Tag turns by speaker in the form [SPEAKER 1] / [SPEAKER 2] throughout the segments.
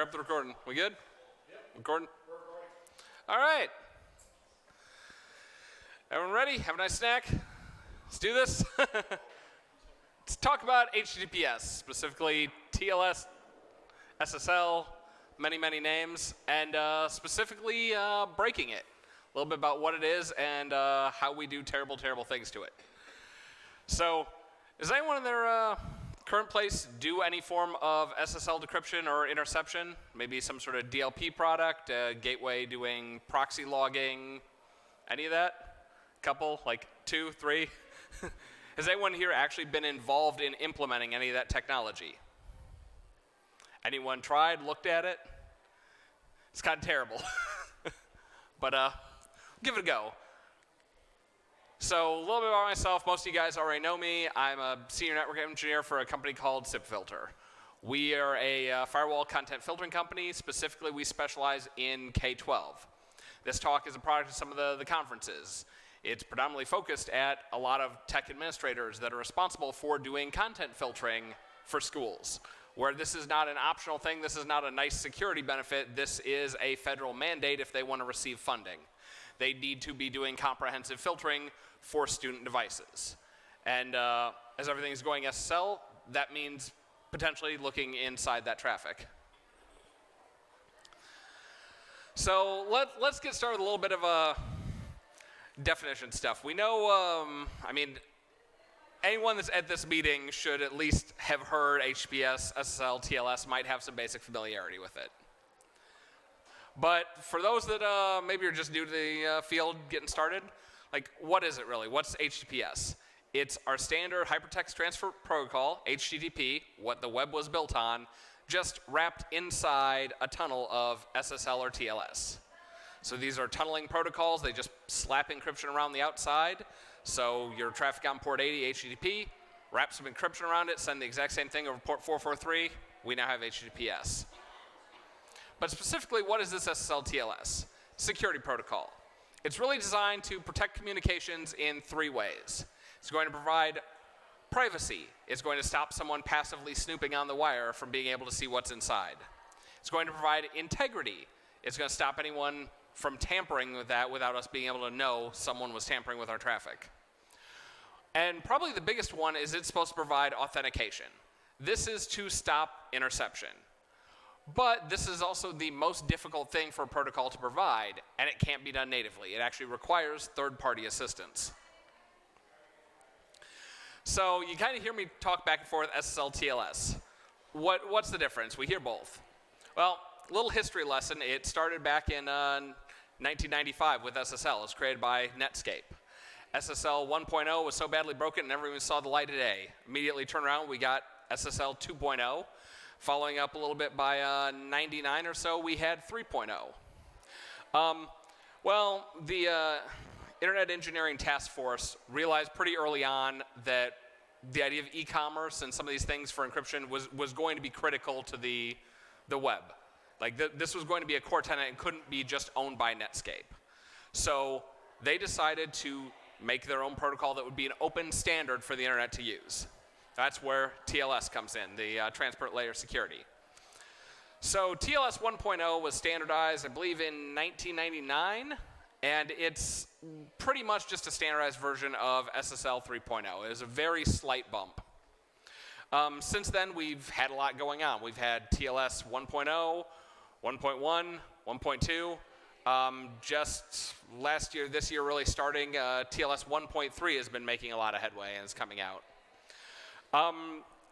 [SPEAKER 1] up the recording. We good? Yep. Recording? We're recording. All right. Everyone ready? Have a nice snack? Let's do this. Let's talk about HTTPS, specifically TLS, SSL, many, many names, and specifically breaking it. A little bit about what it is and how we do terrible, terrible things to it. So, does anyone in their current place do any form of SSL decryption or interception? Maybe some sort of DLP product, gateway doing proxy logging, any of that? Couple, like 2, 3? Has anyone here actually been involved in implementing any of that technology? Anyone tried, looked at it? It's kind of terrible. But give it a go. So a little bit about myself. Most of you guys already know me. I'm a senior network engineer for a company called SipFilter. We are a firewall content filtering company. Specifically, we specialize in K-12. This talk is a product of some of the conferences. It's predominantly focused at a lot of tech administrators that are responsible for doing content filtering for schools, where this is not an optional thing. This is not a nice security benefit. This is a federal mandate if they want to receive funding. They need to be doing comprehensive filtering for student devices. And as everything is going SSL, that means potentially looking inside that traffic. So let's get started with a little bit of definition stuff. We know, I mean, anyone that's at this meeting should at least have heard HTTPS, SSL, TLS, might have some basic familiarity with it. But for those that maybe are just new to the field, getting started, like, what is it really? What's HTTPS? It's our standard hypertext transfer protocol, HTTP, what the web was built on, just wrapped inside a tunnel of SSL or TLS. So these are tunneling protocols. They just slap encryption around the outside. So your traffic on port 80, HTTP, wrap some encryption around it, send the exact same thing over port 443. We now have HTTPS. But specifically, what is this SSL TLS? Security protocol. It's really designed to protect communications in 3 ways. It's going to provide privacy. It's going to stop someone passively snooping on the wire from being able to see what's inside. It's going to provide integrity. It's going to stop anyone from tampering with that without us being able to know someone was tampering with our traffic. And probably the biggest one is it's supposed to provide authentication. This is to stop interception. But this is also the most difficult thing for a protocol to provide, and it can't be done natively. It actually requires third-party assistance. So you kind of hear me talk back and forth SSL, TLS. What's the difference? We hear both. Well, little history lesson. It started back in 1995 with SSL. It was created by Netscape. SSL 1.0 was so badly broken, never even saw the light of day. Immediately turned around, we got SSL 2.0. Following up a little bit by 99 or so, we had 3.0. Well, the Internet Engineering Task Force realized pretty early on that the idea of e-commerce and some of these things for encryption was going to be critical to the web. Like this was going to be a core tenet and couldn't be just owned by Netscape. So they decided to make their own protocol that would be an open standard for the internet to use. That's where TLS comes in, the transport layer security. So TLS 1.0 was standardized, I believe, in 1999, and it's pretty much just a standardized version of SSL 3.0. It was a very slight bump. Since then, we've had a lot going on. We've had TLS 1.0, 1.1, 1.2. Just last year, this year really starting, TLS 1.3 has been making a lot of headway and is coming out.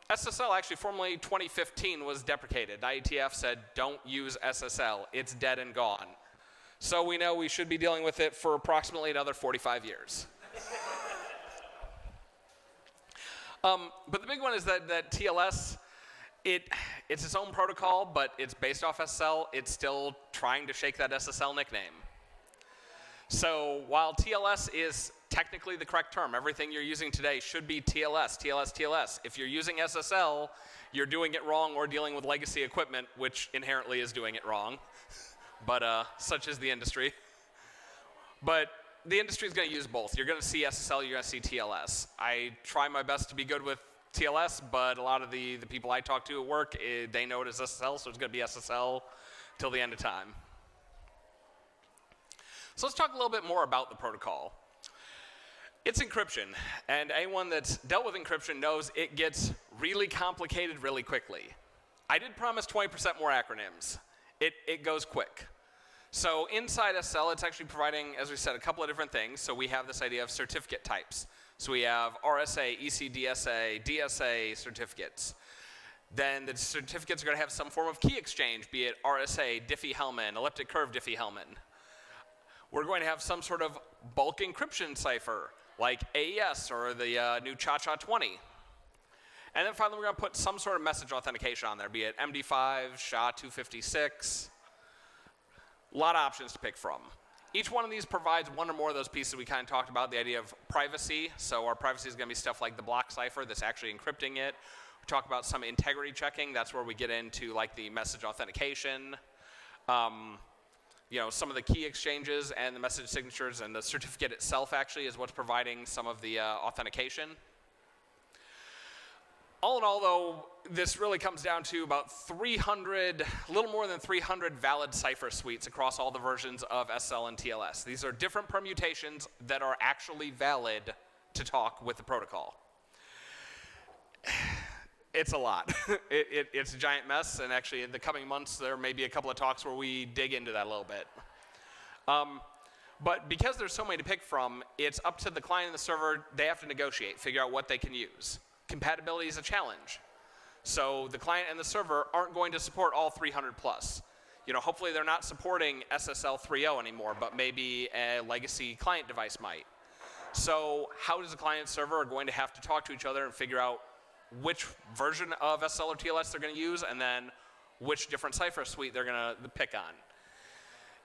[SPEAKER 1] SSL actually formally 2015 was deprecated. IETF said don't use SSL. It's dead and gone. So we know we should be dealing with it for approximately another 45 years. But the big one is that TLS, it's its own protocol, but it's based off SSL. It's still trying to shake that SSL nickname. So while TLS is technically the correct term, everything you're using today should be TLS, TLS, TLS. If you're using SSL, you're doing it wrong or dealing with legacy equipment, which inherently is doing it wrong. But such is the industry. But the industry is going to use both. You're going to see SSL, you're going to see TLS. I try my best to be good with TLS, but a lot of the people I talk to at work, they know it as SSL, so it's going to be SSL till the end of time. So let's talk a little bit more about the protocol. It's encryption, and anyone that's dealt with encryption knows it gets really complicated really quickly. I did promise 20% more acronyms. It goes quick. So inside SSL, it's actually providing, as we said, a couple of different things. So we have this idea of certificate types. So we have RSA, ECDSA, DSA certificates. Then the certificates are going to have some form of key exchange, be it RSA, Diffie-Hellman, elliptic curve Diffie-Hellman. We're going to have some sort of bulk encryption cipher, like AES or the new Cha-Cha-20. And then finally, we're going to put some sort of message authentication on there, be it MD5, SHA-256. A lot of options to pick from. Each one of these provides one or more of those pieces we kind of talked about, the idea of privacy. So our privacy is going to be stuff like the block cipher that's actually encrypting it. We talk about some integrity checking. That's where we get into like the message authentication. Some of the key exchanges and the message signatures, and the certificate itself actually is what's providing some of the authentication. All in all, though, this really comes down to about 300, a little more than 300 valid cipher suites across all the versions of SSL and TLS. These are different permutations that are actually valid to talk with the protocol. It's a lot. It's a giant mess, and actually in the coming months there may be a couple of talks where we dig into that a little bit. But because there's so many to pick from, it's up to the client and the server. They have to negotiate, figure out what they can use. Compatibility is a challenge. So the client and the server aren't going to support all 300 plus. Hopefully they're not supporting SSL 3.0 anymore, but maybe a legacy client device might. So how does the client and server are going to have to talk to each other and figure out which version of SSL or TLS they're going to use, and then which different cipher suite they're going to pick on.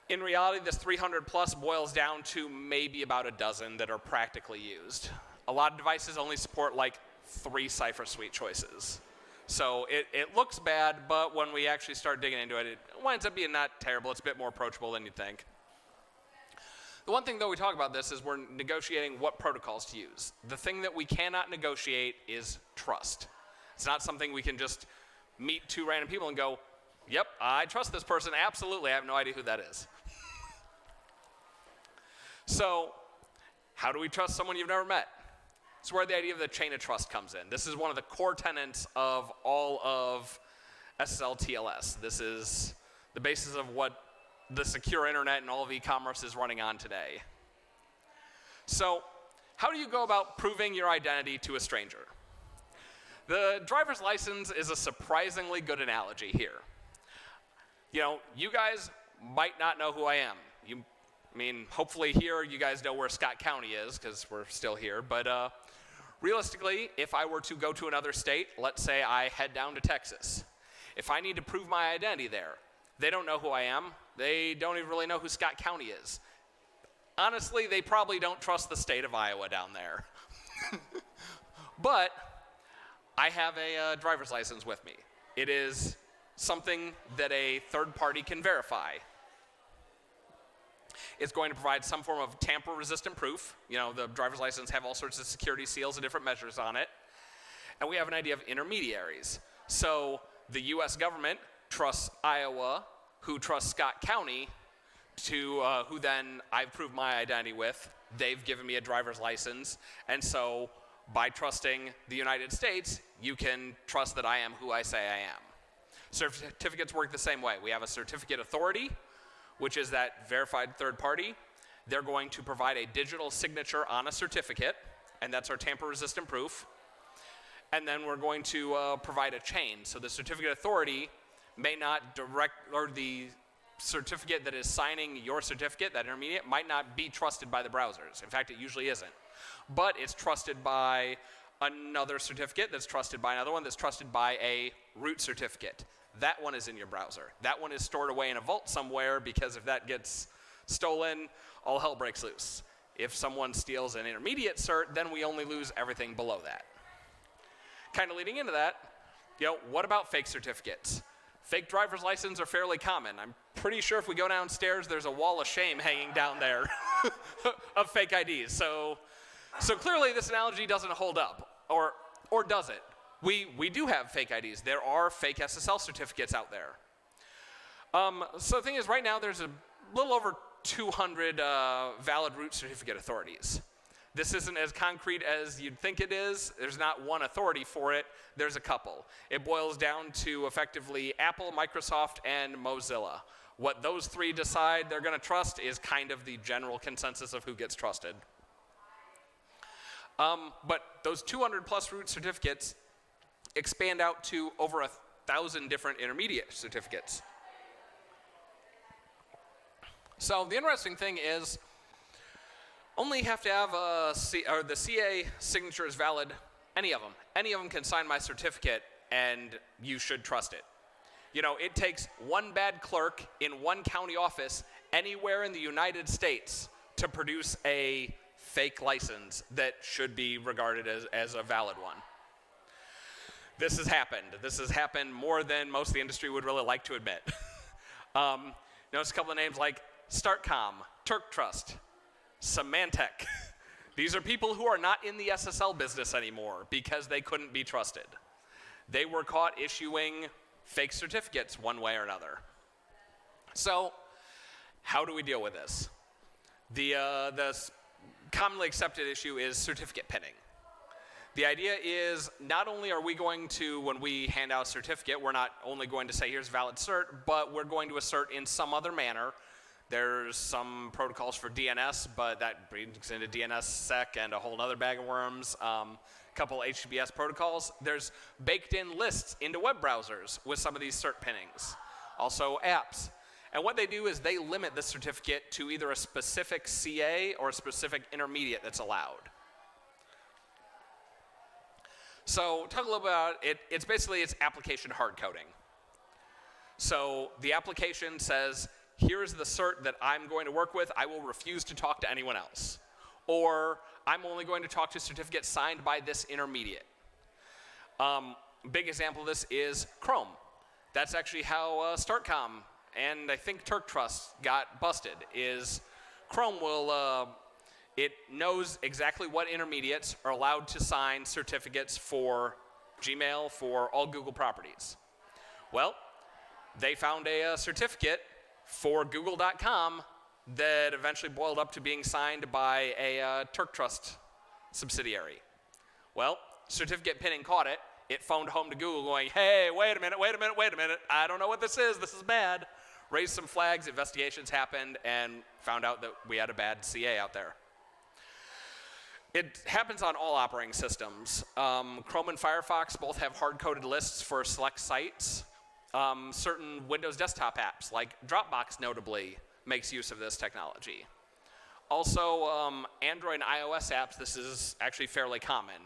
[SPEAKER 1] In reality, this 300 plus boils down to maybe about a dozen that are practically used. A lot of devices only support like 3 cipher suite choices. So it looks bad, but when we actually start digging into it, it winds up being not terrible. It's a bit more approachable than you'd think. The one thing, though, we talk about this is we're negotiating what protocols to use. The thing that we cannot negotiate is trust. It's not something we can just meet 2 random people and go, yep, I trust this person. Absolutely, I have no idea who that is. So how do we trust someone you've never met? It's where the idea of the chain of trust comes in. This is one of the core tenets of all of SSL TLS. This is the basis of what the secure internet and all of e-commerce is running on today. So how do you go about proving your identity to a stranger? The driver's license is a surprisingly good analogy here. You guys might not know who I am. Hopefully here you guys know where Scott County is, because we're still here, but realistically, if I were to go to another state, let's say I head down to Texas, if I need to prove my identity there, they don't know who I am. They don't even really know who Scott County is. Honestly, they probably don't trust the state of Iowa down there. But I have a driver's license with me. It is something that a third party can verify. It's going to provide some form of tamper-resistant proof. The driver's license have all sorts of security seals and different measures on it. And we have an idea of intermediaries. So the US government trusts Iowa, who trusts Scott County, to who then I've proved my identity with. They've given me a driver's license. And so by trusting the United States, you can trust that I am who I say I am. Certificates work the same way. We have a certificate authority, which is that verified third party. They're going to provide a digital signature on a certificate, and that's our tamper-resistant proof. And then we're going to provide a chain. So the certificate authority may not or the certificate that is signing your certificate, that intermediate, might not be trusted by the browsers. In fact, it usually isn't. But it's trusted by another certificate that's trusted by another one that's trusted by a root certificate. That one is in your browser. That one is stored away in a vault somewhere, because if that gets stolen, all hell breaks loose. If someone steals an intermediate cert, then we only lose everything below that. Kind of leading into that, what about fake certificates? Fake driver's licenses are fairly common. I'm pretty sure if we go downstairs, there's a wall of shame hanging down there of fake IDs. So clearly this analogy doesn't hold up, or does it? We do have fake IDs. There are fake SSL certificates out there. So the thing is, right now there's a little over 200 valid root certificate authorities. This isn't as concrete as you'd think it is. There's not one authority for it. There's a couple. It boils down to effectively Apple, Microsoft, and Mozilla. What those three decide they're going to trust is kind of the general consensus of who gets trusted. But those 200 plus root certificates expand out to over 1,000 different intermediate certificates. So the interesting thing is, only have to have the CA signature is valid, any of them. Any of them can sign my certificate, and you should trust it. You know, it takes one bad clerk in one county office anywhere in the United States to produce a fake license that should be regarded as a valid one. This has happened. This has happened more than most of the industry would really like to admit. Notice a couple of names like Startcom, Turk Trust, Symantec. These are people who are not in the SSL business anymore because they couldn't be trusted. They were caught issuing fake certificates one way or another. So how do we deal with this? The commonly accepted issue is certificate pinning. The idea is not only are we going to, when we hand out a certificate, we're not only going to say here's valid cert, but we're going to assert in some other manner. There's some protocols for DNS, but that brings into DNS sec and a whole other bag of worms. Couple HTTPS protocols. There's baked in lists into web browsers with some of these cert pinnings. Also apps. And what they do is they limit the certificate to either a specific CA or a specific intermediate that's allowed. So talk a little bit about it. It's basically application hard coding. So the application says, here's the cert that I'm going to work with. I will refuse to talk to anyone else. Or I'm only going to talk to certificates signed by this intermediate. Big example of this is Chrome. That's actually how Startcom and I think Turk Trust got busted, is Chrome will, it knows exactly what intermediates are allowed to sign certificates for Gmail, for all Google properties. Well, they found a certificate for Google.com that eventually boiled up to being signed by a Turk Trust subsidiary. Well, certificate pinning caught it. It phoned home to Google going, hey, wait a minute, I don't know what this is bad. Raised some flags, investigations happened, and found out that we had a bad CA out there. It happens on all operating systems. Chrome and Firefox both have hard-coded lists for select sites. Certain Windows desktop apps, like Dropbox notably, makes use of this technology. Also, Android and iOS apps, this is actually fairly common.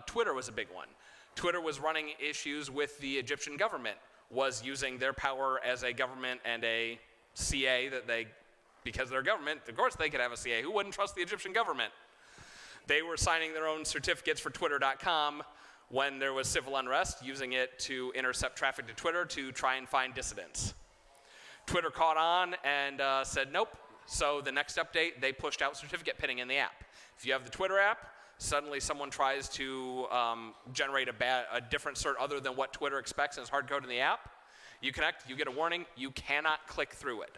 [SPEAKER 1] Twitter was a big one. Twitter was running issues with the Egyptian government, was using their power as a government and a CA that they, because they're government, of course they could have a CA. Who wouldn't trust the Egyptian government? They were signing their own certificates for Twitter.com when there was civil unrest, using it to intercept traffic to Twitter to try and find dissidents. Twitter caught on and said nope. So the next update, they pushed out certificate pinning in the app. If you have the Twitter app, suddenly someone tries to generate a different cert other than what Twitter expects and is hard-coded in the app, you connect, you get a warning, you cannot click through it.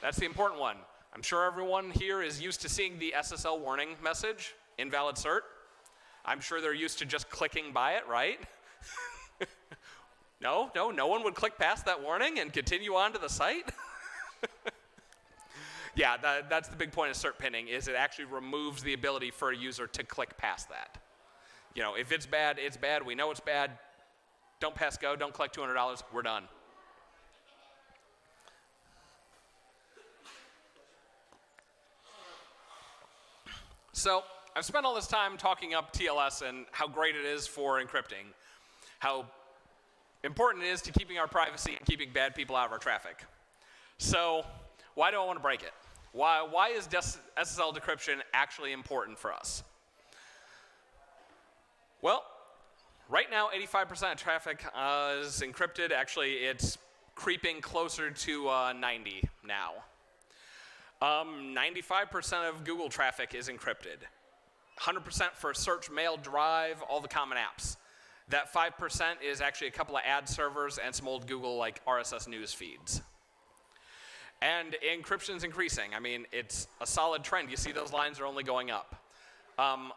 [SPEAKER 1] That's the important one. I'm sure everyone here is used to seeing the SSL warning message, invalid cert. I'm sure they're used to just clicking by it, right? No one would click past that warning and continue on to the site. Yeah, that's the big point of cert pinning, is it actually removes the ability for a user to click past that. You know, if it's bad, it's bad. We know it's bad. Don't pass go. Don't collect $200. We're done. So I've spent all this time talking up TLS and how great it is for encrypting, how important it is to keeping our privacy and keeping bad people out of our traffic. So why do I want to break it? Why is SSL decryption actually important for us? Well, right now 85% of traffic is encrypted. Actually, it's creeping closer to 90 now. 95% of Google traffic is encrypted. 100% for search, mail, drive, all the common apps. That 5% is actually a couple of ad servers and some old Google like RSS news feeds. And encryption's increasing. I mean, it's a solid trend. You see those lines are only going up.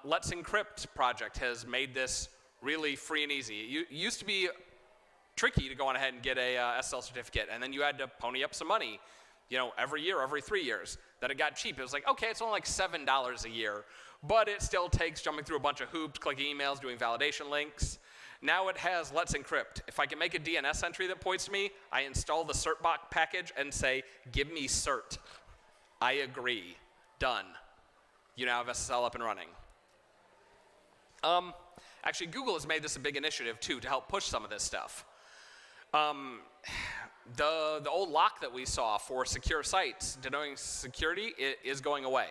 [SPEAKER 1] Let's Encrypt project has made this really free and easy. It used to be tricky to go on ahead and get a SSL certificate, and then you had to pony up some money, every year, every 3 years. Then it got cheap. It was like, okay, it's only like $7 a year, but it still takes jumping through a bunch of hoops, clicking emails, doing validation links. Now it has Let's Encrypt. If I can make a DNS entry that points to me, I install the certbot package and say, give me cert. I agree. Done. You now have SSL up and running. Actually, Google has made this a big initiative, too, to help push some of this stuff. The old lock that we saw for secure sites denoting security is going away.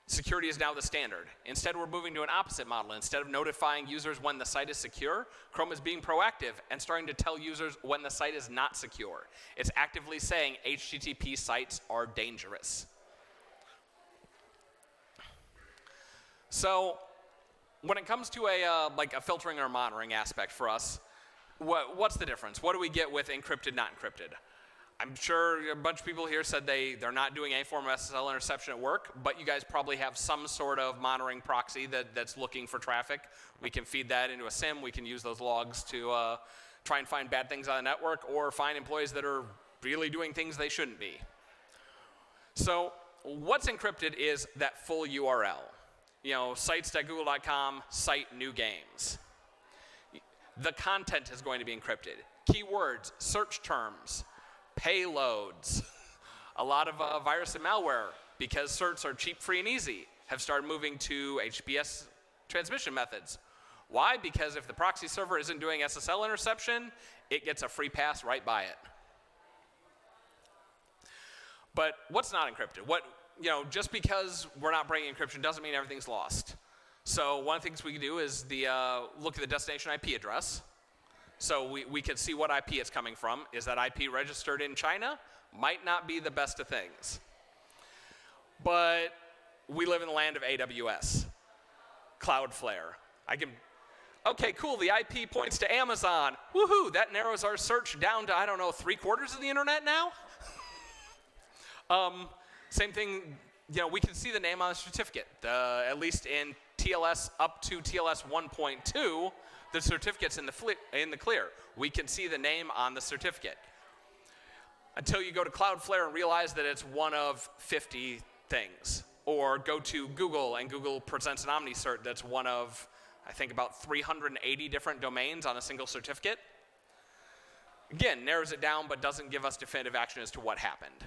[SPEAKER 1] Security is now the standard. Instead, we're moving to an opposite model. Instead of notifying users when the site is secure, Chrome is being proactive and starting to tell users when the site is not secure. It's actively saying HTTP sites are dangerous. So when it comes to a filtering or monitoring aspect for us, what's the difference? What do we get with encrypted, not encrypted? I'm sure a bunch of people here said they're not doing any form of SSL interception at work, but you guys probably have some sort of monitoring proxy that's looking for traffic. We can feed that into a SIM. We can use those logs to try and find bad things on the network or find employees that are really doing things they shouldn't be. So what's encrypted is that full URL. Sites.google.com, site new games. The content is going to be encrypted. Keywords, search terms, payloads. A lot of virus and malware, because certs are cheap, free, and easy, have started moving to HTTPS transmission methods. Why? Because if the proxy server isn't doing SSL interception, it gets a free pass right by it. But what's not encrypted? Just because we're not bringing encryption doesn't mean everything's lost. So one of the things we can do is look at the destination IP address. So we can see what IP it's coming from. Is that IP registered in China? Might not be the best of things. But we live in the land of AWS, Cloudflare. Okay, cool, the IP points to Amazon. Woohoo, that narrows our search down to, 3/4 of the internet now? Same thing, we can see the name on the certificate. At least in TLS up to TLS 1.2, the certificate's in the clear. We can see the name on the certificate. Until you go to Cloudflare and realize that it's one of 50 things. Or go to Google and Google presents an OmniCert that's one of, I think, about 380 different domains on a single certificate. Again, narrows it down but doesn't give us definitive action as to what happened.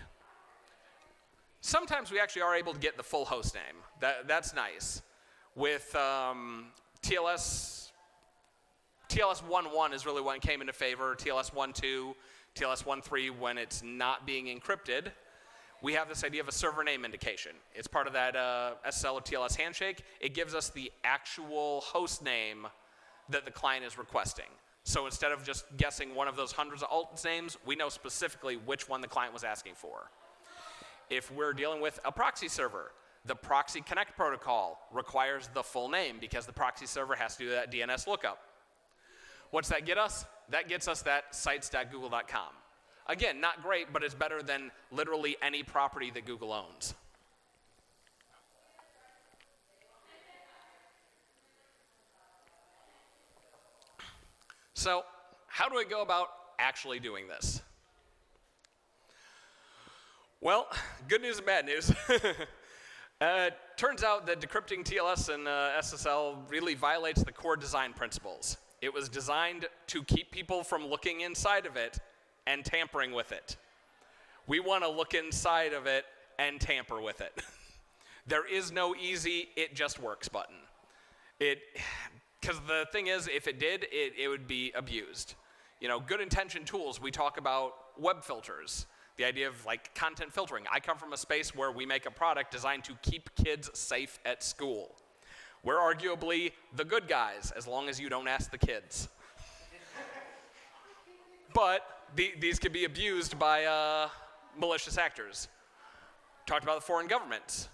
[SPEAKER 1] Sometimes we actually are able to get the full host name. That's nice. With TLS 1.1 is really when it came into favor. TLS 1.2, TLS 1.3, when it's not being encrypted, we have this idea of a server name indication. It's part of that SSL or TLS handshake. It gives us the actual host name that the client is requesting. So instead of just guessing one of those hundreds of alt names, we know specifically which one the client was asking for. If we're dealing with a proxy server, the proxy connect protocol requires the full name because the proxy server has to do that DNS lookup. What's that get us? That gets us that sites.google.com. Again, not great, but it's better than literally any property that Google owns. So, how do we go about actually doing this? Well, good news and bad news. Turns out that decrypting TLS and SSL really violates the core design principles. It was designed to keep people from looking inside of it and tampering with it. We want to look inside of it and tamper with it. There is no easy, it just works button. Because the thing is, if it did, it would be abused. Good intention tools, we talk about web filters. The idea of content filtering. I come from a space where we make a product designed to keep kids safe at school. We're arguably the good guys, as long as you don't ask the kids. But these could be abused by malicious actors. Talked about the foreign governments.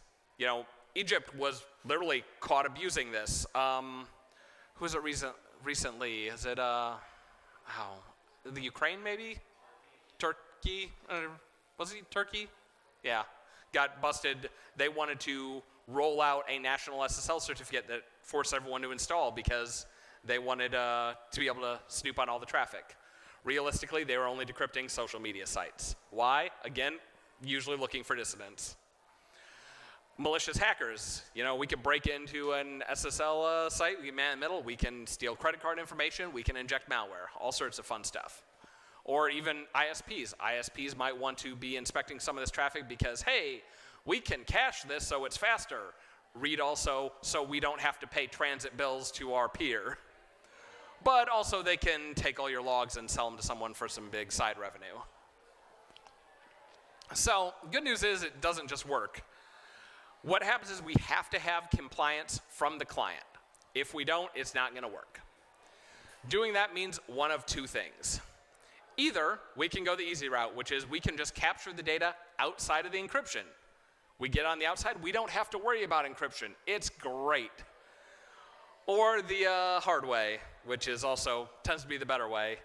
[SPEAKER 1] Egypt was literally caught abusing this. Who was recently. Is it, the Ukraine maybe? Turkey? Was it Turkey? Yeah, got busted. They wanted to roll out a national SSL certificate that forced everyone to install because they wanted to be able to snoop on all the traffic. Realistically, they were only decrypting social media sites. Why? Again, usually looking for dissidents. Malicious hackers. You know, we can break into an SSL site, we can man in the middle, we can steal credit card information, we can inject malware, all sorts of fun stuff. Or even ISPs. ISPs might want to be inspecting some of this traffic because, hey, we can cache this so it's faster. Read also so we don't have to pay transit bills to our peer. But also they can take all your logs and sell them to someone for some big side revenue. So good news is it doesn't just work. What happens is we have to have compliance from the client. If we don't, it's not going to work. Doing that means one of two things. Either we can go the easy route, which is we can just capture the data outside of the encryption. We get on the outside, we don't have to worry about encryption. It's great. Or the hard way, which is also tends to be the better way,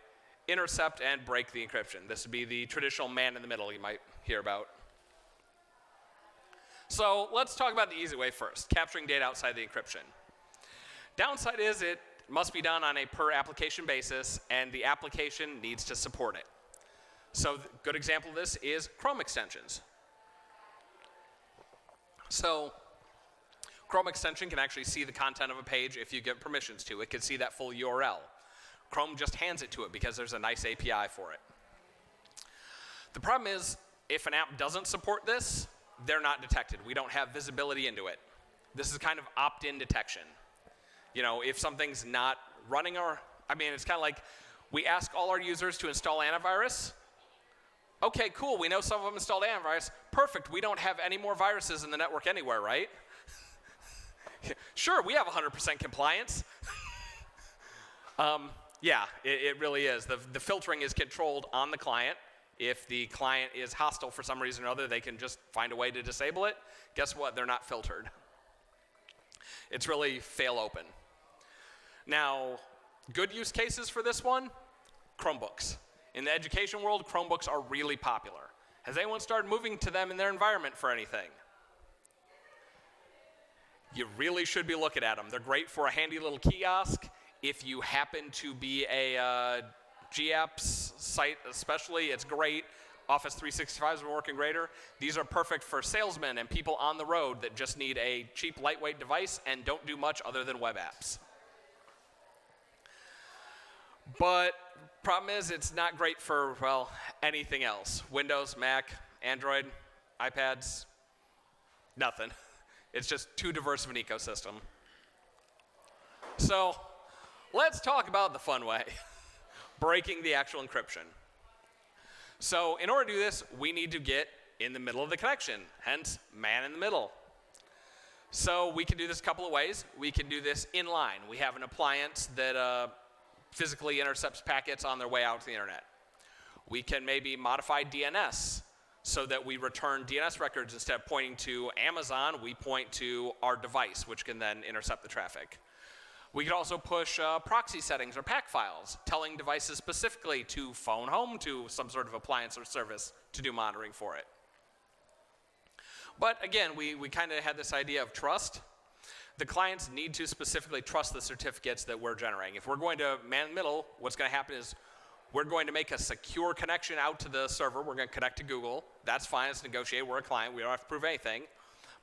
[SPEAKER 1] intercept and break the encryption. This would be the traditional man in the middle you might hear about. So let's talk about the easy way first, capturing data outside the encryption. Downside is it must be done on a per application basis, and the application needs to support it. So a good example of this is Chrome extensions. So Chrome extension can actually see the content of a page if you give permissions to. It can see that full URL. Chrome just hands it to it because there's a nice API for it. The problem is if an app doesn't support this, they're not detected. We don't have visibility into it. This is kind of opt-in detection. You know, if something's not running it's kind of like we ask all our users to install antivirus. Okay, cool, we know some of them installed antivirus. Perfect, we don't have any more viruses in the network anywhere, right? Sure, we have 100% compliance. Yeah, it really is. The filtering is controlled on the client. If the client is hostile for some reason or other, they can just find a way to disable it. Guess what? They're not filtered. It's really fail open. Now, good use cases for this one, Chromebooks. In the education world, Chromebooks are really popular. Has anyone started moving to them in their environment for anything? You really should be looking at them. They're great for a handy little kiosk. If you happen to be a GApps site especially, it's great. Office 365 has been working greater. These are perfect for salesmen and people on the road that just need a cheap, lightweight device and don't do much other than web apps. But problem is it's not great for, well, anything else. Windows, Mac, Android, iPads, nothing. It's just too diverse of an ecosystem. So let's talk about the fun way, breaking the actual encryption. So in order to do this, we need to get in the middle of the connection, hence man in the middle. So we can do this a couple of ways. We can do this inline. We have an appliance that physically intercepts packets on their way out to the internet. We can maybe modify DNS so that we return DNS records. Instead of pointing to Amazon, we point to our device, which can then intercept the traffic. We could also push proxy settings or pack files, telling devices specifically to phone home to some sort of appliance or service to do monitoring for it. But again, we kind of had this idea of trust. The clients need to specifically trust the certificates that we're generating. If we're going to man in the middle, what's going to happen is we're going to make a secure connection out to the server. We're going to connect to Google. That's fine. It's negotiated. We're a client. We don't have to prove anything.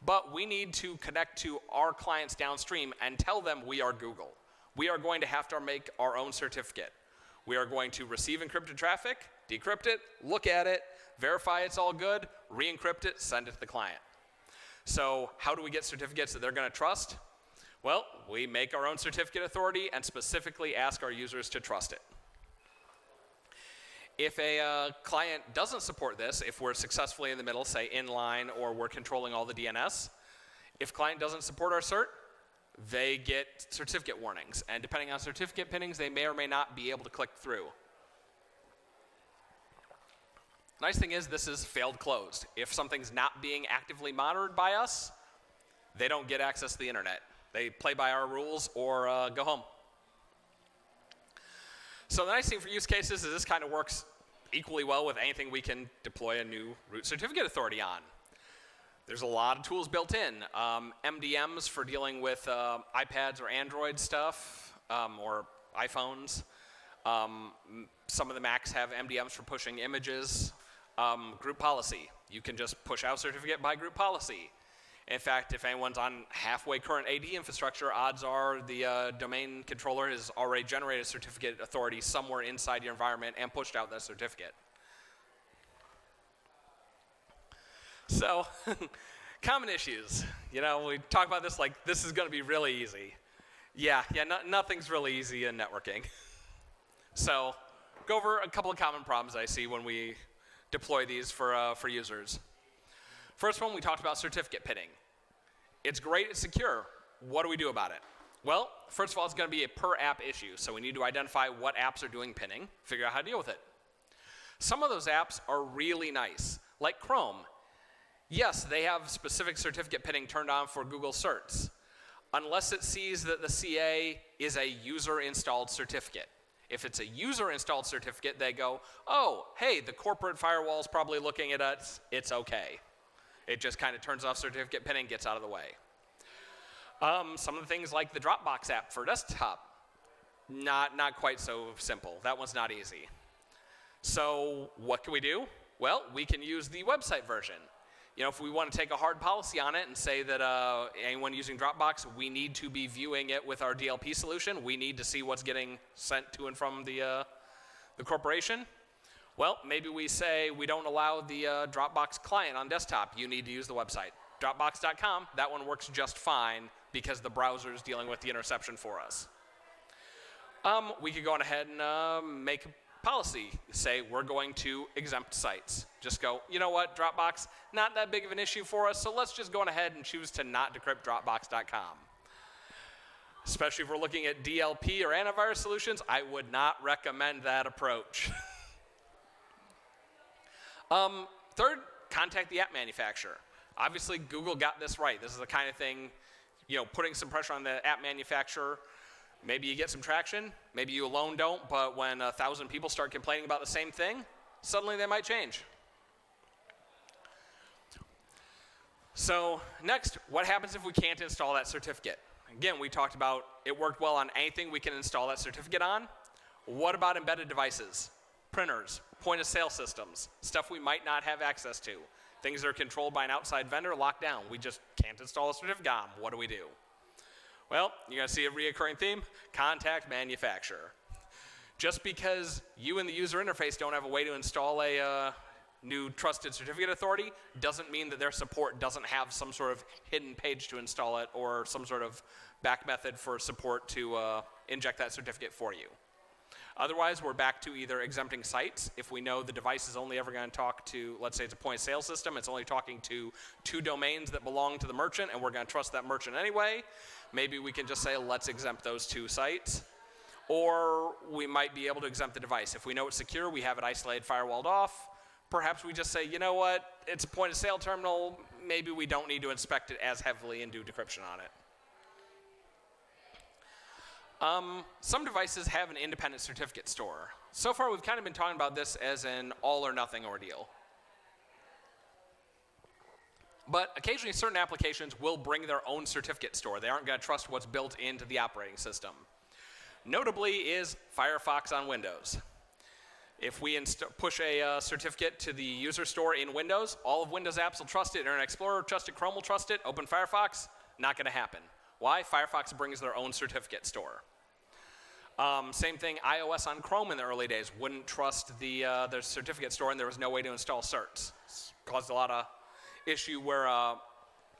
[SPEAKER 1] But we need to connect to our clients downstream and tell them we are Google. We are going to have to make our own certificate. We are going to receive encrypted traffic, decrypt it, look at it, verify it's all good, re-encrypt it, send it to the client. So how do we get certificates that they're going to trust? Well, we make our own certificate authority and specifically ask our users to trust it. If a client doesn't support this, if we're successfully in the middle, say inline, or we're controlling all the DNS, if client doesn't support our cert, they get certificate warnings. And depending on certificate pinnings, they may or may not be able to click through. Nice thing is this is failed closed. If something's not being actively monitored by us, they don't get access to the internet. They play by our rules or go home. So the nice thing for use cases is this kind of works equally well with anything we can deploy a new root certificate authority on. There's a lot of tools built in. MDMs for dealing with iPads or Android stuff, or iPhones. Some of the Macs have MDMs for pushing images. Group policy. You can just push out certificate by group policy. In fact, if anyone's on halfway current AD infrastructure, odds are the domain controller has already generated a certificate authority somewhere inside your environment and pushed out that certificate. So, common issues. You know, we talk about this like this is going to be really easy. Yeah, nothing's really easy in networking. So, go over a couple of common problems I see when we deploy these for users. First one, we talked about certificate pinning. It's great, it's secure. What do we do about it? Well, first of all, it's going to be a per app issue, so we need to identify what apps are doing pinning, figure out how to deal with it. Some of those apps are really nice, like Chrome. Yes, they have specific certificate pinning turned on for Google certs, unless it sees that the CA is a user-installed certificate. If it's a user-installed certificate, they go, oh, hey, the corporate firewall's probably looking at us, it's okay. It just kind of turns off certificate pinning, gets out of the way. Some of the things like the Dropbox app for desktop, not quite so simple. That one's not easy. So what can we do? Well, we can use the website version. You know, if we want to take a hard policy on it and say that anyone using Dropbox, we need to be viewing it with our DLP solution. We need to see what's getting sent to and from the corporation. Well, maybe we say we don't allow the Dropbox client on desktop. You need to use the website. Dropbox.com, that one works just fine because the browser is dealing with the interception for us. We could go on ahead and make a policy. Say we're going to exempt sites. Just go, you know what, Dropbox, not that big of an issue for us, so let's just go on ahead and choose to not decrypt Dropbox.com. Especially if we're looking at DLP or antivirus solutions, I would not recommend that approach. Third, contact the app manufacturer. Obviously, Google got this right. This is the kind of thing, you know, putting some pressure on the app manufacturer. Maybe you get some traction. Maybe you alone don't, but when 1,000 people start complaining about the same thing, suddenly they might change. So next, what happens if we can't install that certificate? Again, we talked about it worked well on anything we can install that certificate on. What about embedded devices? Printers, point-of-sale systems, stuff we might not have access to. Things that are controlled by an outside vendor, locked down. We just can't install a certificate on. What do we do? Well, you're going to see a reoccurring theme, contact manufacturer. Just because you in the user interface don't have a way to install a new trusted certificate authority doesn't mean that their support doesn't have some sort of hidden page to install it or some sort of back method for support to inject that certificate for you. Otherwise, we're back to either exempting sites. If we know the device is only ever going to talk to, let's say it's a point-of-sale system, it's only talking to 2 domains that belong to the merchant, and we're going to trust that merchant anyway, maybe we can just say, let's exempt those 2 sites. Or we might be able to exempt the device. If we know it's secure, we have it isolated, firewalled off. Perhaps we just say, you know what, it's a point-of-sale terminal, maybe we don't need to inspect it as heavily and do decryption on it. Some devices have an independent certificate store. So far, we've kind of been talking about this as an all-or-nothing ordeal. But occasionally, certain applications will bring their own certificate store. They aren't going to trust what's built into the operating system. Notably is Firefox on Windows. If we push a certificate to the user store in Windows, all of Windows apps will trust it. Internet Explorer will trust it. Chrome will trust it. Open Firefox, not going to happen. Why? Firefox brings their own certificate store. Same thing, iOS on Chrome in the early days wouldn't trust their certificate store, and there was no way to install certs. It's caused a lot of issue where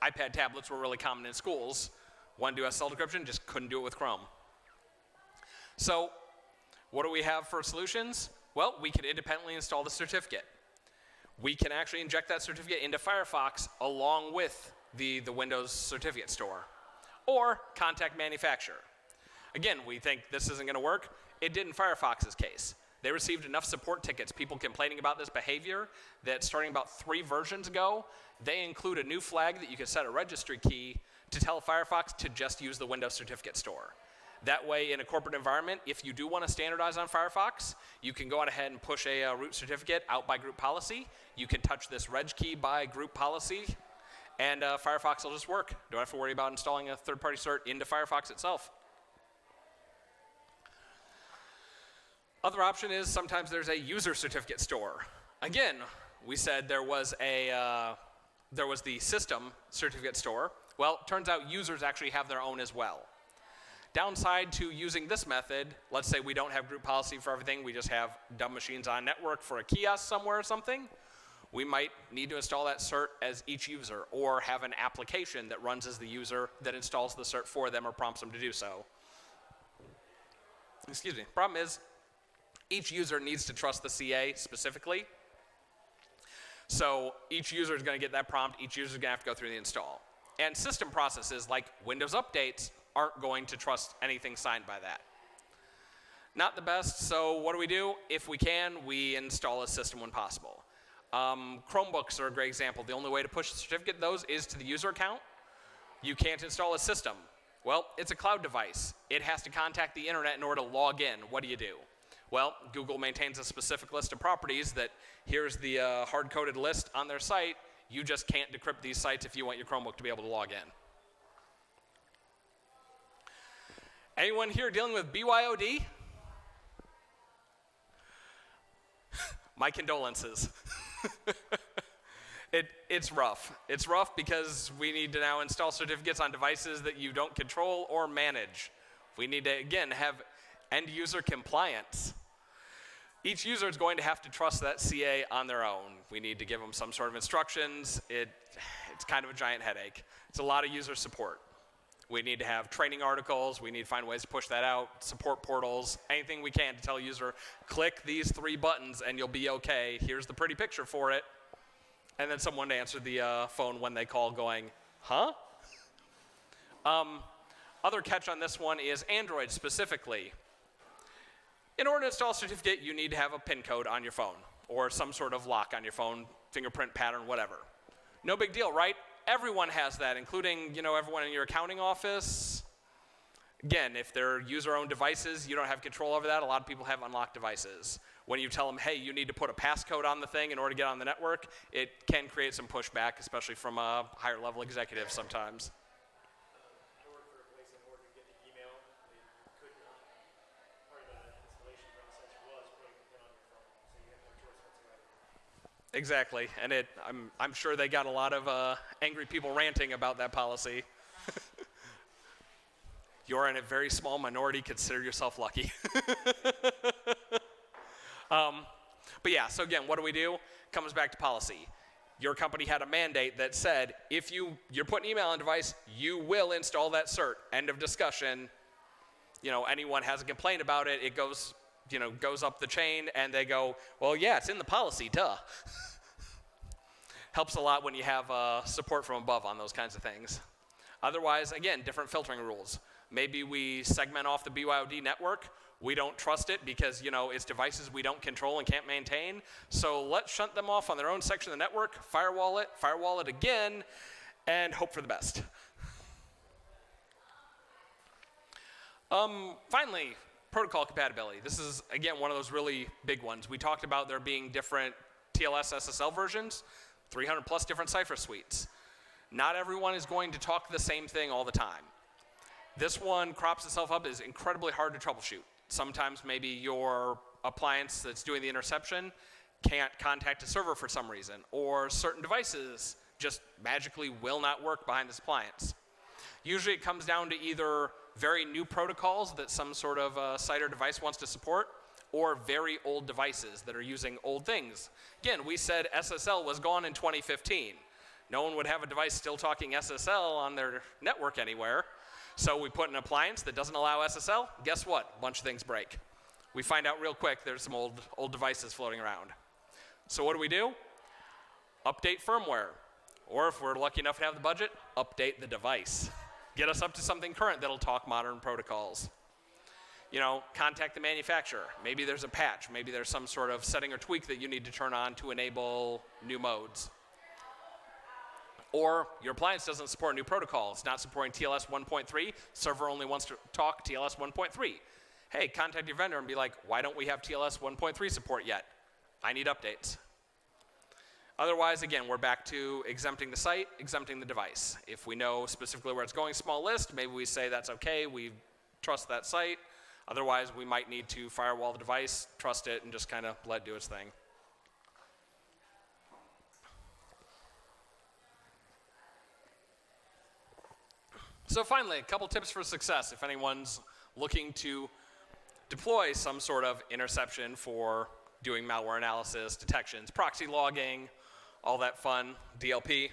[SPEAKER 1] iPad tablets were really common in schools. Wanted to do SSL decryption, just couldn't do it with Chrome. So what do we have for solutions? Well, we can independently install the certificate. We can actually inject that certificate into Firefox along with the Windows certificate store. Or contact manufacturer. Again, we think this isn't going to work. It did in Firefox's case. They received enough support tickets, people complaining about this behavior, that starting about 3 versions ago, they include a new flag that you can set a registry key to tell Firefox to just use the Windows certificate store. That way, in a corporate environment, if you do want to standardize on Firefox, you can go on ahead and push a root certificate out by group policy. You can touch this reg key by group policy, and Firefox will just work. Don't have to worry about installing a third-party cert into Firefox itself. Other option is sometimes there's a user certificate store. Again, we said there was the system certificate store. Well, it turns out users actually have their own as well. Downside to using this method, let's say we don't have group policy for everything, we just have dumb machines on network for a kiosk somewhere or something, we might need to install that cert as each user, or have an application that runs as the user that installs the cert for them or prompts them to do so. Excuse me. Problem is, each user needs to trust the CA specifically. So each user is going to get that prompt. Each user is going to have to go through the install. And system processes like Windows updates aren't going to trust anything signed by that. Not the best, so what do? If we can, we install a system when possible. Chromebooks are a great example. The only way to push a certificate of those is to the user account. You can't install a system. Well, it's a cloud device. It has to contact the internet in order to log in. What do? Well, Google maintains a specific list of properties that here's the hard-coded list on their site. You just can't decrypt these sites if you want your Chromebook to be able to log in. Anyone here dealing with BYOD? My condolences. It's rough. It's rough because we need to now install certificates on devices that you don't control or manage. We need to, again, have end-user compliance. Each user is going to have to trust that CA on their own. We need to give them some sort of instructions. It's kind of a giant headache. It's a lot of user support. We need to have training articles. We need to find ways to push that out, support portals, anything we can to tell a user, click these 3 buttons and you'll be okay. Here's the pretty picture for it. And then someone to answer the phone when they call going, huh? Other catch on this one is Android specifically. In order to install a certificate, you need to have a PIN code on your phone or some sort of lock on your phone, fingerprint pattern, whatever. No big deal, right? Everyone has that, including everyone in your accounting office. Again, if they're user-owned devices, you don't have control over that. A lot of people have unlocked devices. When you tell them, hey, you need to put a passcode on the thing in order to get on the network, it can create some pushback, especially from higher-level executives sometimes.
[SPEAKER 2] I worked for a place in order to get the email. They could not. Part of the installation process was putting the PIN on your phone, so you have no choice whatsoever.
[SPEAKER 1] Exactly, and I'm sure they got a lot of angry people ranting about that policy. You're in a very small minority. Consider yourself lucky. But yeah, so again, what do? Comes back to policy. Your company had a mandate that said, if you're putting email on a device, you will install that cert. End of discussion. Anyone has a complaint about it, it goes up the chain, and they go, well, yeah, it's in the policy, duh. Helps a lot when you have support from above on those kinds of things. Otherwise, again, different filtering rules. Maybe we segment off the BYOD network. We don't trust it because, it's devices we don't control and can't maintain. So let's shunt them off on their own section of the network, firewall it again, and hope for the best. Finally, protocol compatibility. This is, again, one of those really big ones. We talked about there being different TLS SSL versions, 300 plus different cipher suites. Not everyone is going to talk the same thing all the time. This one crops itself up as incredibly hard to troubleshoot. Sometimes maybe your appliance that's doing the interception can't contact a server for some reason, or certain devices just magically will not work behind this appliance. Usually it comes down to either very new protocols that some sort of site or device wants to support, or very old devices that are using old things. Again, we said SSL was gone in 2015. No one would have a device still talking SSL on their network anywhere. So we put an appliance that doesn't allow SSL. Guess what? A bunch of things break. We find out real quick there's some old devices floating around. So what do? Update firmware. Or if we're lucky enough to have the budget, update the device. Get us up to something current that'll talk modern protocols. Contact the manufacturer. Maybe there's a patch. Maybe there's some sort of setting or tweak that you need to turn on to enable new modes. Or your appliance doesn't support a new protocol. It's not supporting TLS 1.3. Server only wants to talk TLS 1.3. Hey, contact your vendor and be like, why don't we have TLS 1.3 support yet? I need updates. Otherwise, again, we're back to exempting the site, exempting the device. If we know specifically where it's going, small list, maybe we say that's okay, we trust that site. Otherwise, we might need to firewall the device, trust it, and just kind of let it do its thing. So finally, a couple tips for success if anyone's looking to deploy some sort of interception for doing malware analysis, detections, proxy logging, all that fun, DLP.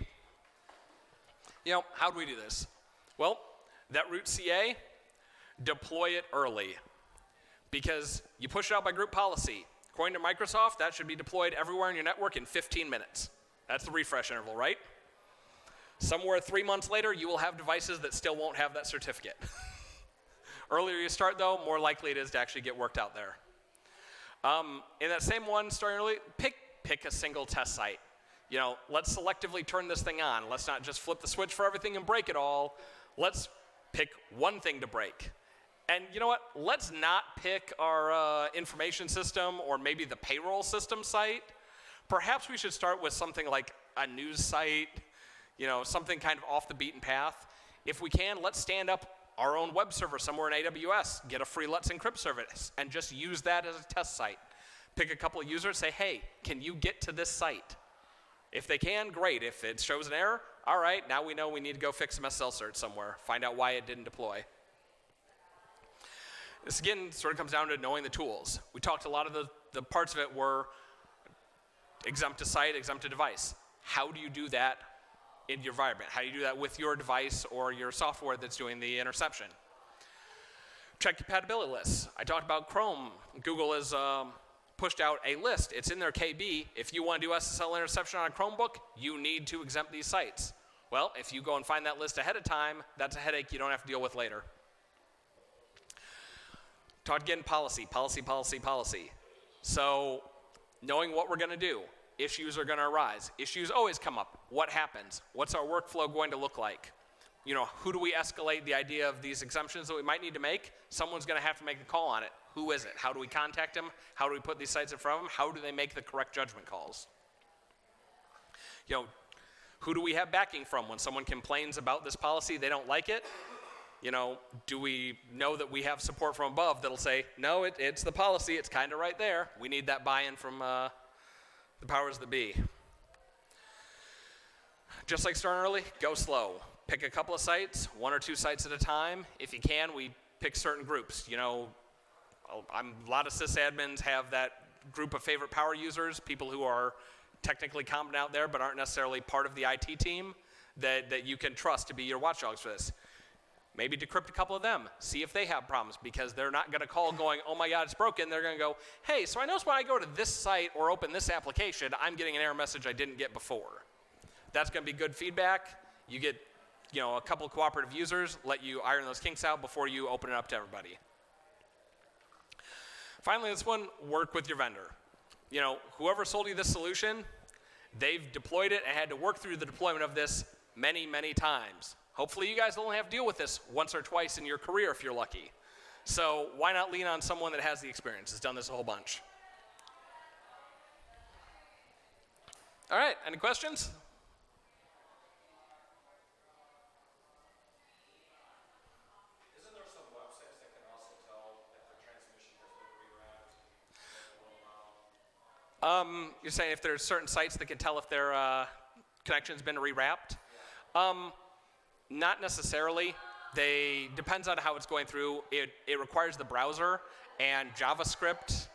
[SPEAKER 1] How do we do this? Well, that root CA, deploy it early because you push it out by group policy. According to Microsoft, that should be deployed everywhere in your network in 15 minutes. That's the refresh interval, right? Somewhere 3 months later, you will have devices that still won't have that certificate. Earlier you start, though, more likely it is to actually get worked out there. In that same one, starting early, pick a single test site. Let's selectively turn this thing on. Let's not just flip the switch for everything and break it all. Let's pick one thing to break. And you know what? Let's not pick our information system or maybe the payroll system site. Perhaps we should start with something like a news site, something kind of off the beaten path. If we can, let's stand up our own web server somewhere in AWS, get a free Let's Encrypt service, and just use that as a test site. Pick a couple of users, say, hey, can you get to this site? If they can, great. If it shows an error, all right, now we know we need to go fix some SSL cert somewhere, find out why it didn't deploy. This, again, sort of comes down to knowing the tools. We talked a lot of the parts of it were exempt to site, exempt to device. How do you do that in your environment? How do you do that with your device or your software that's doing the interception? Check compatibility lists. I talked about Chrome. Google has pushed out a list. It's in their KB. If you want to do SSL interception on a Chromebook, you need to exempt these sites. Well, if you go and find that list ahead of time, that's a headache you don't have to deal with later. Talked again, policy. So knowing what we're going to do. Issues are going to arise. Issues always come up. What happens? What's our workflow going to look like? Who do we escalate the idea of these exemptions that we might need to make? Someone's going to have to make a call on it. Who is it? How do we contact them? How do we put these sites in front of them? How do they make the correct judgment calls? Who do we have backing from? When someone complains about this policy, they don't like it. Do we know that we have support from above that'll say, no, it's the policy. It's kind of right there. We need that buy-in from the powers that be. Just like starting early, go slow. Pick a couple of sites, 1 or 2 sites at a time. If you can, we pick certain groups. A lot of sysadmins have that group of favorite power users, people who are technically competent out there but aren't necessarily part of the IT team that you can trust to be your watchdogs for this. Maybe decrypt a couple of them, see if they have problems, because they're not going to call going, oh my God, it's broken. They're going to go, hey, so I noticed when I go to this site or open this application, I'm getting an error message I didn't get before. That's going to be good feedback. You get a couple of cooperative users, let you iron those kinks out before you open it up to everybody. Finally, this one, work with your vendor. Whoever sold you this solution, they've deployed it and had to work through the deployment of this many, many times. Hopefully you guys only have to deal with this once or twice in your career if you're lucky. So why not lean on someone that has the experience, has done this a whole bunch. All right, any questions?
[SPEAKER 2] Isn't there some websites that can also tell if the transmission has been rerouted?
[SPEAKER 1] You're saying if there's certain sites that can tell if their connection's been rewrapped? Not necessarily. Depends on how it's going through. It requires the browser and JavaScript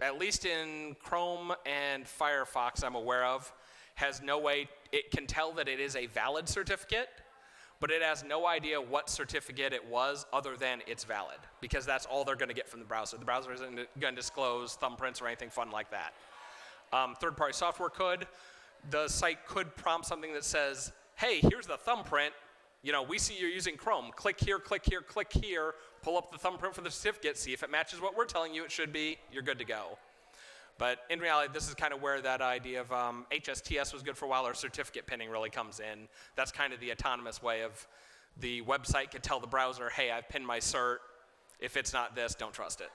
[SPEAKER 1] at least in Chrome and Firefox I'm aware of, has no way, it can tell that it is a valid certificate, but it has no idea what certificate it was other than it's valid, because that's all they're going to get from the browser. The browser isn't going to disclose thumbprints or anything fun like that. Third-party software could. The site could prompt something that says, hey, here's the thumbprint. We see you're using Chrome. Click here, click here, click here. Pull up the thumbprint for the certificate. See if it matches what we're telling you it should be. You're good to go. But in reality, this is kind of where that idea of HSTS was good for a while, or certificate pinning really comes in. That's kind of the autonomous way of the website could tell the browser, hey, I've pinned my cert. If it's not this, don't trust it.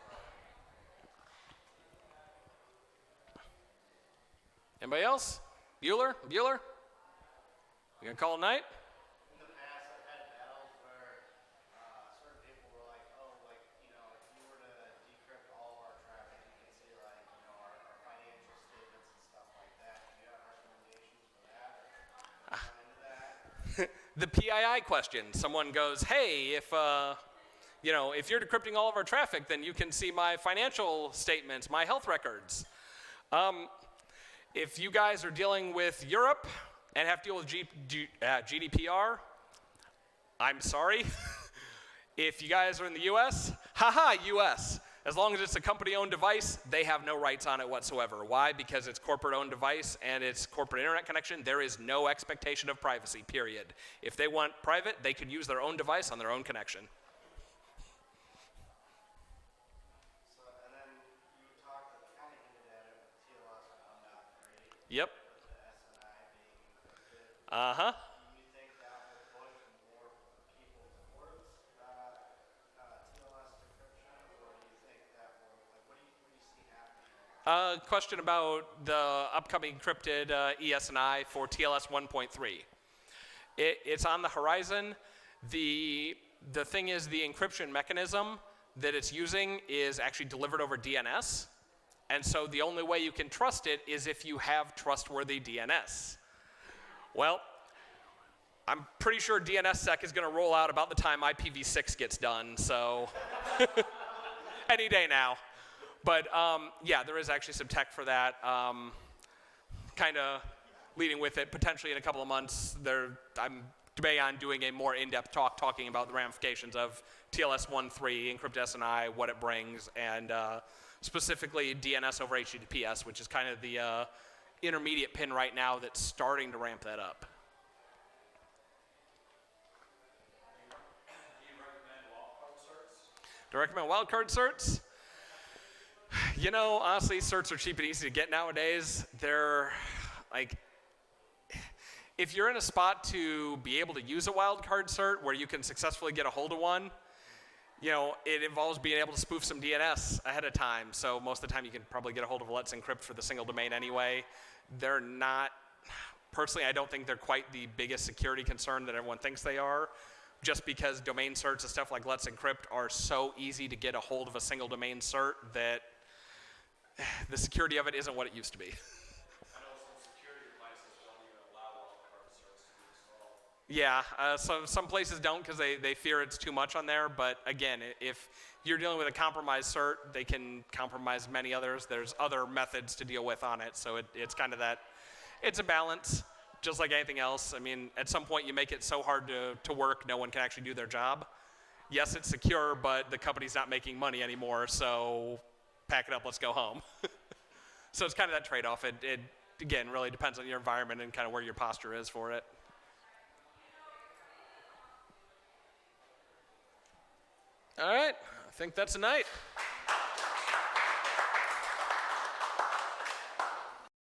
[SPEAKER 1] Anybody else? Bueller? Bueller? You gonna call it night?
[SPEAKER 3] In the past, I've had battles where certain people were like, oh, like, you know, if you were to decrypt all of our traffic, you can see, like, you know, our financial statements and stuff like that. Do you have recommendations for that, or run into that?
[SPEAKER 1] The PII question. Someone goes, hey, if you're decrypting all of our traffic, then you can see my financial statements, my health records. If you guys are dealing with Europe and have to deal with GDPR, I'm sorry. If you guys are in the US, haha, US. As long as it's a company-owned device, they have no rights on it whatsoever. Why? Because it's corporate-owned device and it's corporate internet connection. There is no expectation of privacy, period. If they want private, they could use their own device on their own connection.
[SPEAKER 3] So, and then you talked, kind of hinted at it with TLS 1.3.
[SPEAKER 1] Yep.
[SPEAKER 3] The SNI being encrypted.
[SPEAKER 1] Uh-huh.
[SPEAKER 3] Do you think that will push more people towards TLS decryption, or do you think that will, like, what do you see happening?
[SPEAKER 1] Question about the upcoming encrypted ESNI for TLS 1.3. It's on the horizon. The thing is, the encryption mechanism that it's using is actually delivered over DNS. And so the only way you can trust it is if you have trustworthy DNS. Well, I'm pretty sure DNSSEC is going to roll out about the time IPv6 gets done, so any day now. But yeah, there is actually some tech for that, kind of leading with it. Potentially in a couple of months, I'm debating on doing a more in-depth talk talking about the ramifications of TLS 1.3, encrypted SNI, what it brings, and specifically DNS over HTTPS, which is kind of the intermediate pin right now that's starting to ramp that up. Do you recommend wildcard certs? You know, honestly, certs are cheap and easy to get nowadays. They're like, if you're in a spot to be able to use a wildcard cert where you can successfully get a hold of one, you know, it involves being able to spoof some DNS ahead of time. So most of the time you can probably get a hold of Let's Encrypt for the single domain anyway. They're not, personally, I don't think they're quite the biggest security concern that everyone thinks they are, just because domain certs and stuff like Let's Encrypt are so easy to get a hold of a single domain cert that the security of it isn't what it used to be.
[SPEAKER 2] I know some security devices don't even allow wildcard certs to be installed.
[SPEAKER 1] Yeah, some places don't because they fear it's too much on there. But again, if you're dealing with a compromised cert, they can compromise many others. There's other methods to deal with on it. So it's kind of that, it's a balance, just like anything else. I mean, at some point you make it so hard to work, no one can actually do their job. Yes, it's secure, but the company's not making money anymore, so pack it up, let's go home. So it's kind of that trade-off. It again, really depends on your environment and kind of where your posture is for it. All right, I think that's a night.